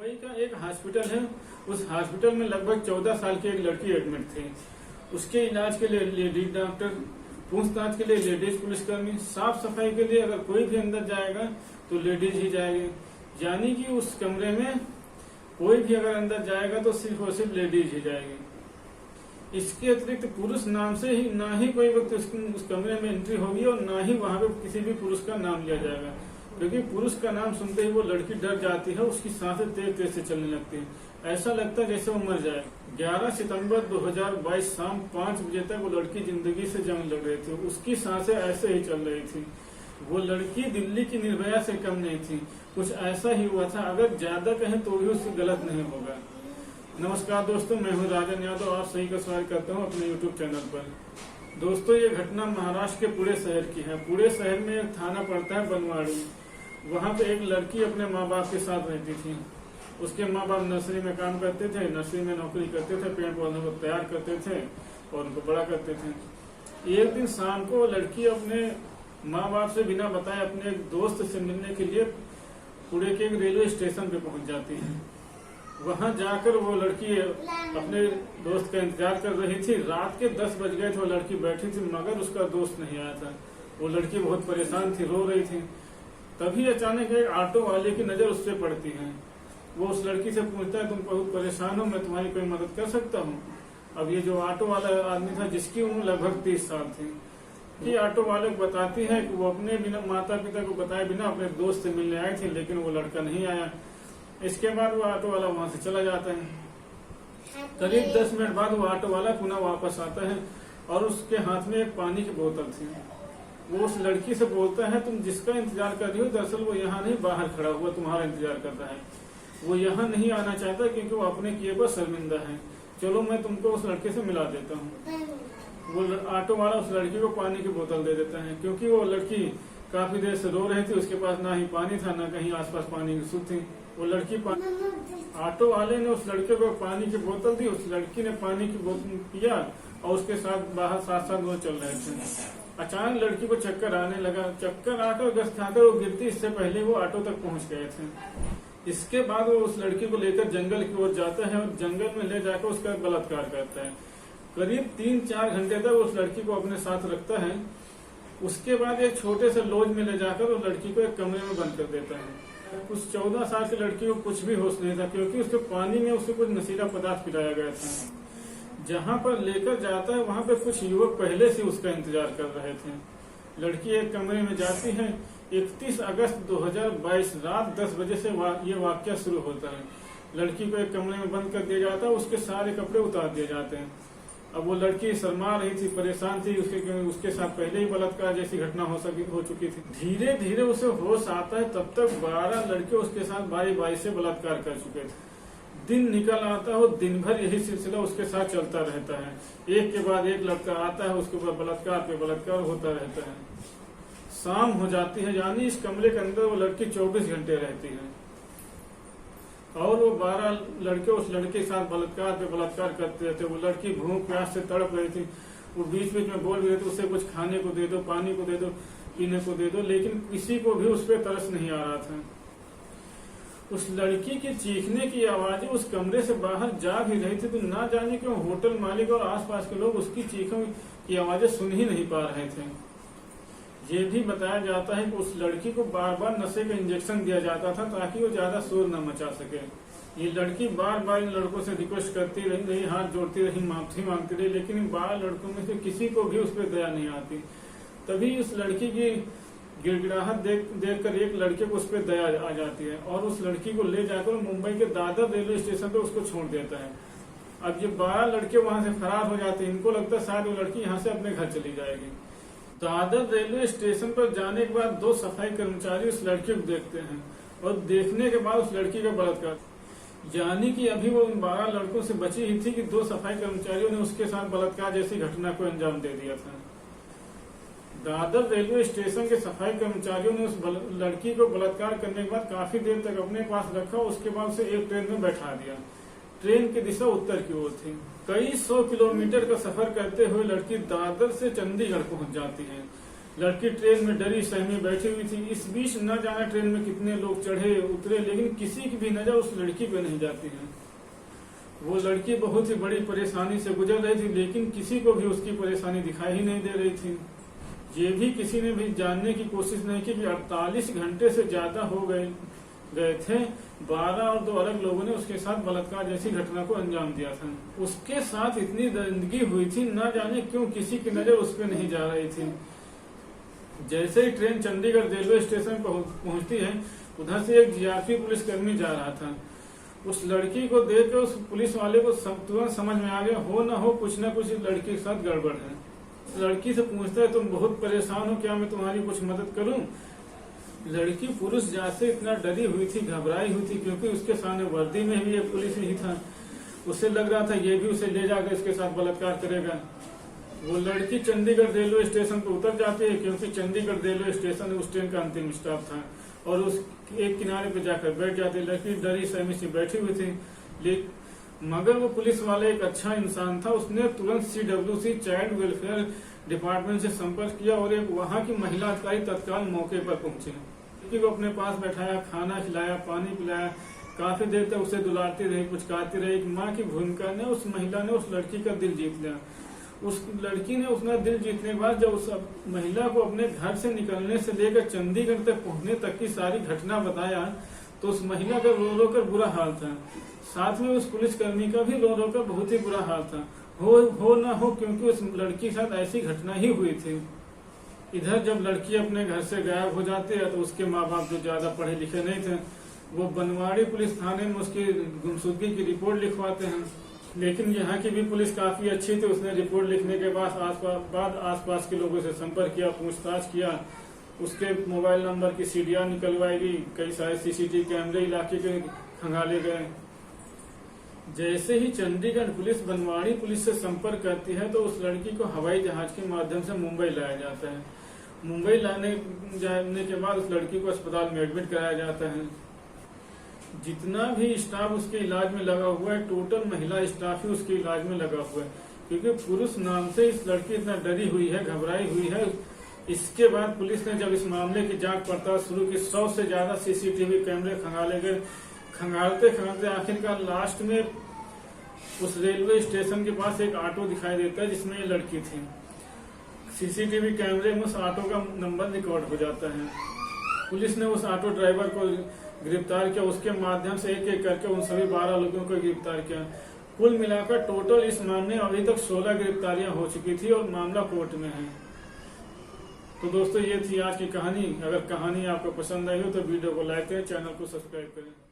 मुंबई का एक हॉस्पिटल है। उस हॉस्पिटल में लगभग 14 साल की एक लड़की एडमिट थी। उसके इलाज के लिए लेडीज डॉक्टर, पूछताछ के लिए लेडीज पुलिसकर्मी, साफ सफाई के लिए अगर कोई भी अंदर जाएगा तो लेडीज ही जाएगी। यानी कि उस कमरे में कोई भी अगर अंदर जाएगा तो सिर्फ और सिर्फ लेडीज ही जाएगी। इसके अतिरिक्त पुरुष नाम से ही ना ही कोई व्यक्ति उस कमरे में एंट्री होगी और ना ही वहां पे किसी भी पुरुष का नाम लिया जाएगा, क्योंकि पुरुष का नाम सुनते ही वो लड़की डर जाती है, उसकी सांसें तेज तेज से चलने लगती है, ऐसा लगता है जैसे वो मर जाए। 11 सितंबर 2022 शाम 5 बजे तक वो लड़की जिंदगी से जंग लड़ रही थी। उसकी सांसें ऐसे ही चल रही थी। वो लड़की दिल्ली की निर्भया से कम नहीं थी। कुछ ऐसा ही हुआ था, अगर ज्यादा कहें तो भी उससे गलत नहीं होगा। नमस्कार दोस्तों, मैं हूं राजन यादव, आप सही का स्वागत करता हूं अपने यूट्यूब चैनल पर। दोस्तों, ये घटना महाराष्ट्र के पुणे शहर की है। पुणे शहर में एक थाना पड़ता है बनवाड़ी। वहाँ पे एक लड़की अपने माँ बाप के साथ रहती थी। उसके माँ बाप नर्सरी में काम करते थे, नर्सरी में नौकरी करते थे, पेड़ पौधों को तैयार करते थे और उनको बड़ा करते थे। एक दिन शाम को लड़की अपने माँ बाप से बिना बताए अपने एक दोस्त से मिलने के लिए पुणे के एक रेलवे स्टेशन पे पहुंच जाती है। वहां जाकर वो लड़की अपने दोस्त का इंतजार कर रही थी। रात के 10 बज गए थे, वो लड़की बैठी थी मगर उसका दोस्त नहीं आया था। वो लड़की बहुत परेशान थी, रो रही थी। तभी अचानक एक ऑटो वाले की नजर उस पर पड़ती है। वो उस लड़की से पूछता है, तुम बहुत परेशान हो, मैं तुम्हारी कोई मदद कर सकता हूँ। अब ये जो ऑटो वाला आदमी था, जिसकी उम्र लगभग 30 साल थी, कि ऑटो वाले को बताती है कि वो अपने बिना माता पिता को बताए बिना अपने दोस्त से मिलने आई थी, लेकिन वो लड़का नहीं आया। इसके बाद वो ऑटो वाला वहां से चला जाता है। करीब 10 मिनट बाद वो ऑटो वाला पुनः वापस आता है और उसके हाथ में एक पानी की बोतल थी। वो उस लड़की से बोलता है, तुम जिसका इंतजार कर रही हो, दरअसल वो यहाँ नहीं, बाहर खड़ा हुआ तुम्हारा इंतजार करता है। वो यहाँ नहीं आना चाहता क्योंकि वो अपने किए पर शर्मिंदा है। चलो मैं तुमको उस लड़के से मिला देता हूँ। वो ऑटो वाला उस लड़की को पानी की बोतल दे देता है। क्योंकि वो लड़की काफी देर से रो रही थी, उसके पास ना ही पानी था, ना कहीं आसपास पानी की सुध थी। वो लड़की ऑटो वाले ने उस लड़के को पानी की बोतल दी। उस लड़की ने पानी की बोतल पिया और उसके साथ बाहर साथ वो चल रहे थे। अचानक लड़की को चक्कर आने लगा। चक्कर आकर गश्त खाकर वो गिरती, इससे पहले वो ऑटो तक पहुंच गए थे। इसके बाद वो उस लड़की को लेकर जंगल की ओर जाता है और जंगल में ले जाकर उसका बलात्कार करता है। करीब 3-4 घंटे तक उस लड़की को अपने साथ रखता है। उसके बाद एक छोटे से लॉज में ले जाकर उस लड़की को एक कमरे में बंद कर देता है। उस 14 साल की लड़की को कुछ भी होश नहीं था, क्योंकि उसके पानी में उसे कुछ नशीला पदार्थ पिलाया गया था। जहाँ पर लेकर जाता है वहाँ पे कुछ युवक पहले से उसका इंतजार कर रहे थे। लड़की एक कमरे में जाती है। 31 अगस्त 2022 रात 10 बजे से ये वाकया शुरू होता है। लड़की को एक कमरे में बंद कर दिया जाता है, उसके सारे कपड़े उतार दिए जाते हैं। अब वो लड़की शर्मा रही थी, परेशान थी, उसके साथ पहले ही बलात्कार जैसी घटना हो चुकी थी। धीरे धीरे उसे होश आता है, तब तक 12 लड़के उसके साथ बारी से बलात्कार कर चुके थे। दिन निकल आता है और दिन भर यही सिलसिला उसके साथ चलता रहता है। एक के बाद एक लड़का आता है, उसके बाद बलात्कार पे बलात्कार होता रहता है। शाम हो जाती है, यानी इस कमरे के अंदर वो लड़की 24 घंटे रहती है और वो 12 लड़के उस लड़के के साथ बलात्कार पे बलात्कार करते रहते। वो लड़की भूख प्यास से तड़प रही थी। वो बीच बीच में बोल रही थी, उससे कुछ खाने को दे दो, पानी को दे दो, पीने को दे दो, लेकिन किसी को भी उस पर तरस नहीं आ रहा था। उस लड़की के चीखने की आवाजें उस कमरे से बाहर जा भी रही थी, तो ना जाने क्यों होटल मालिक और आसपास के लोग उसकी चीखों की आवाजें सुन ही नहीं पा रहे थे। ये भी बताया जाता है कि उस लड़की को बार बार नशे का इंजेक्शन दिया जाता था ताकि वो ज्यादा शोर न मचा सके। ये लड़की बार बार इन लड़कों से रिक्वेस्ट करती रही, हाथ जोड़ती रही, माफी मांगती रही, लेकिन इन 12 लड़कों में से किसी को भी उस पर दया नहीं आती। तभी उस लड़की की गिड़गिड़ाहट देख कर एक लड़के को उस पर दया आ जाती है और उस लड़की को ले जाकर मुंबई के दादर रेलवे स्टेशन पे उसको छोड़ देता है। अब ये 12 लड़के वहां से फरार हो जाते हैं। इनको लगता है शायद वो लड़की यहाँ से अपने घर चली जाएगी। दादर रेलवे स्टेशन पर जाने के बाद 2 सफाई कर्मचारी उस लड़की को देखते हैं और देखने के बाद उस लड़की का बलात्कार, यानी कि अभी वो उन 12 लड़कों से बची ही थी कि 2 सफाई कर्मचारियों ने उसके साथ बलात्कार जैसी घटना को अंजाम दे दिया था। दादर रेलवे स्टेशन के सफाई कर्मचारियों ने उस लड़की को बलात्कार करने के बाद काफी देर तक अपने पास रखा। उसके बाद उसे एक ट्रेन में बैठा दिया। ट्रेन की दिशा उत्तर की ओर थी। कई 100 किलोमीटर का सफर करते हुए लड़की दादर से चंडीगढ़ पहुंच जाती है। लड़की ट्रेन में डरी सहमी बैठी हुई थी। इस बीच न जाना ट्रेन में कितने लोग चढ़े उतरे, लेकिन किसी की भी नजर उस लड़की पे नहीं जाती है। वो लड़की बहुत ही बड़ी परेशानी से गुजर रही थी, लेकिन किसी को भी उसकी परेशानी दिखाई ही नहीं दे रही थी। ये भी किसी ने भी जानने की कोशिश नहीं की कि 48 घंटे से ज्यादा हो गए थे। 12 और 2 अलग लोगों ने उसके साथ बलात्कार जैसी घटना को अंजाम दिया था। उसके साथ इतनी दरिंदगी हुई थी, न जाने क्यों किसी की नजर उस पर नहीं जा रही थी। जैसे ही ट्रेन चंडीगढ़ रेलवे स्टेशन पहुंचती है, उधर से एक जीआरपी पुलिसकर्मी जा रहा था। उस लड़की को देख कर उस पुलिस वाले को तुरंत समझ में आ गया, हो न हो कुछ न कुछ लड़की के साथ गड़बड़ है। लड़की से पूछता है, तुम बहुत परेशान हो, क्या मैं तुम्हारी कुछ मदद करूं? लड़की पुरुष जात से इतना डरी हुई थी, घबराई हुई थी, क्योंकि उसके सामने वर्दी में भी एक पुलिस ही था। उसे लग रहा था ये भी उसे ले जाकर इसके साथ बलात्कार करेगा। वो लड़की चंडीगढ़ रेलवे स्टेशन पर उतर जाती है, क्योंकि चंडीगढ़ रेलवे स्टेशन उस ट्रेन का अंतिम स्टॉप था, और उस एक किनारे पर जाकर बैठ जाती। लड़की डरी सहमी सी बैठी हुई थी, मगर वो पुलिस वाला एक अच्छा इंसान था। उसने तुरंत CWC चाइल्ड वेलफेयर डिपार्टमेंट से संपर्क किया और एक वहाँ की महिला अधिकारी तत्काल मौके पर पहुंचे। लड़की को अपने पास बैठाया, खाना खिलाया, पानी पिलाया, काफी देर तक उसे दुलारती रही, पुचकारती रही। एक माँ की भूमिका ने उस महिला ने उस लड़की का दिल जीत लिया। उस लड़की ने उसका दिल जीतने के बाद जब उस महिला को अपने घर से निकलने से लेकर चंडीगढ़ तक पहुंचने तक की सारी घटना बताया, तो उस महिला का रो रो कर बुरा हाल था। साथ में उस पुलिसकर्मी का भी रो रो कर बहुत ही बुरा हाल था। हो न हो, क्योंकि उस लड़की के साथ ऐसी घटना ही हुई थी। इधर जब लड़की अपने घर से गायब हो जाती है, तो उसके माँ बाप जो ज्यादा पढ़े लिखे नहीं थे, वो बनवाड़ी पुलिस थाने में उसकी गुमशुदगी की रिपोर्ट लिखवाते हैं। लेकिन यहाँ की भी पुलिस काफी अच्छी थी। उसने रिपोर्ट लिखने के बाद आसपास के लोगों से संपर्क किया, पूछताछ किया, उसके मोबाइल नंबर की CDR निकलवाई गई, कई सारे CCTV कैमरे इलाके के खंगाले गए। जैसे ही चंडीगढ़ पुलिस बनवाड़ी पुलिस से संपर्क करती है, तो उस लड़की को हवाई जहाज के माध्यम से मुंबई लाया जाता है। मुंबई लाने जाने के बाद उस लड़की को अस्पताल में एडमिट कराया जाता है। जितना भी स्टाफ उसके इलाज में लगा हुआ है, टोटल महिला स्टाफ ही उसके इलाज में लगा हुआ है, क्योंकि पुरुष नाम से इस लड़की इतना डरी हुई है, घबराई हुई है। इसके बाद पुलिस ने जब इस मामले की जांच पड़ताल शुरू की, 100 से ज्यादा CCTV कैमरे खंगाले गए। खंगालते खंगालते आखिरकार लास्ट में उस रेलवे स्टेशन के पास एक ऑटो दिखाई देता है जिसमें ये लड़की थी। CCTV कैमरे में उस ऑटो का नंबर रिकॉर्ड हो जाता है। पुलिस ने उस ऑटो ड्राइवर को गिरफ्तार किया। उसके माध्यम से एक एक करके उन सभी 12 लोगों को गिरफ्तार किया। कुल मिलाकर टोटल इस मामले में अभी तक 16 गिरफ्तारियां हो चुकी थी और मामला कोर्ट में है। तो दोस्तों, ये थी आज की कहानी। अगर कहानी आपको पसंद आई हो तो वीडियो को लाइक करें, चैनल को सब्सक्राइब करें।